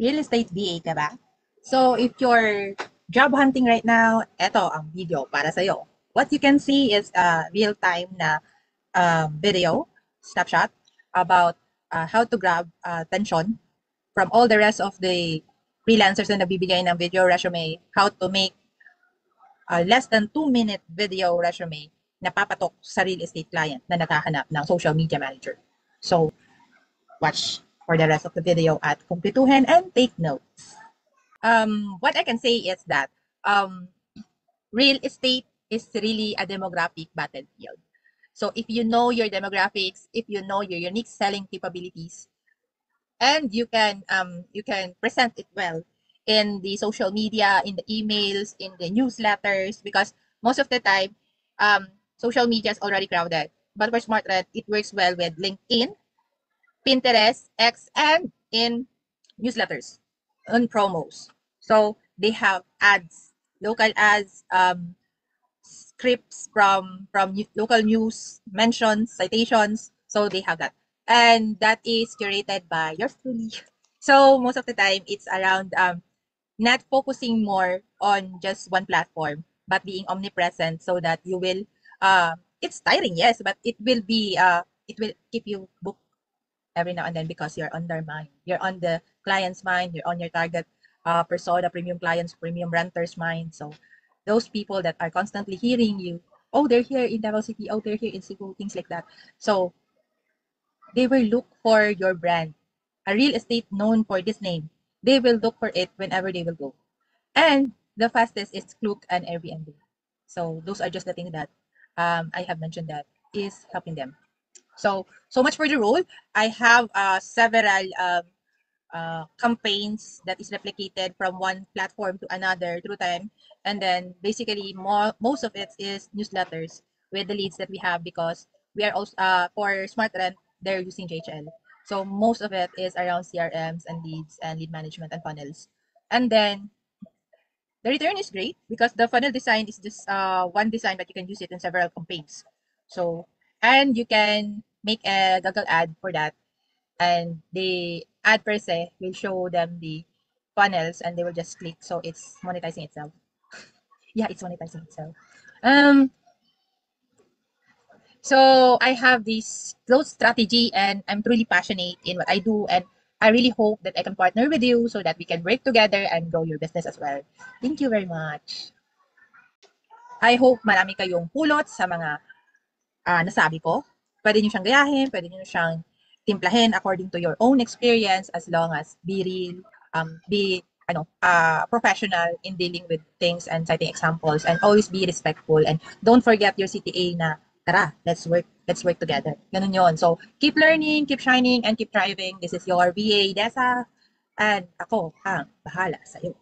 Real estate VA ka ba? So, if you're job hunting right now, eto ang video para sa'yo. What you can see is a real-time na video, snapshot, about how to grab attention from all the rest of the freelancers na nagbibigay ng video resume, how to make a less than 2-minute video resume na papatok sa real estate client na naghahanap ng social media manager. So, watch for the rest of the video at kumpletuhin and take notes. What I can say is that um, real estate is really a demographic battlefield. So if you know your demographics, if you know your unique selling capabilities, and you can present it well in the social media, in the emails, in the newsletters, because most of the time, social media is already crowded. But for SmartRent, it works well with LinkedIn, Pinterest, X, and in newsletters on promos. So they have ads, local ads, scripts from local news, mentions, citations. So they have that, and that is curated by yours truly. So most of the time, it's around not focusing more on just one platform, but being omnipresent so that you will. It's tiring, yes, but it will keep you booked every now and then because you're on their mind. You're on the client's mind. You're on your target persona, premium clients, premium renters' mind. So those people that are constantly hearing you, oh, they're here in Davao City, oh, they're here in Cebu, things like that. So they will look for your brand, a real estate known for this name. They will look for it whenever they will go. And the fastest is Klook and Airbnb. So those are just the things that I have mentioned that is helping them. So much for the role. I have several campaigns that is replicated from one platform to another through time, and then basically most of it is newsletters with the leads that we have because we are also for Smart Rent they're using JHL. So most of it is around CRMs and leads and lead management and funnels, and then the return is great because the funnel design is just one design, but you can use it in several campaigns. So, and you can make a Google ad for that, and the ad per se will show them the funnels, and they will just click. So it's monetizing itself. Yeah, it's monetizing itself. Um, so I have this growth strategy, and I'm truly passionate in what I do, and I really hope that I can partner with you so that we can work together and grow your business as well. Thank you very much. I hope marami kayong pulot sa mga nasabi ko. Pwede nyo siyang gayahin, pwede nyo siyang timplahin according to your own experience as long as be real, be professional in dealing with things and citing examples, and always be respectful, and don't forget your CTA na tara, let's work together. Ganun yon. So, keep learning, keep shining, and keep thriving. This is your VA Desa, and ako ang bahala sa'yo.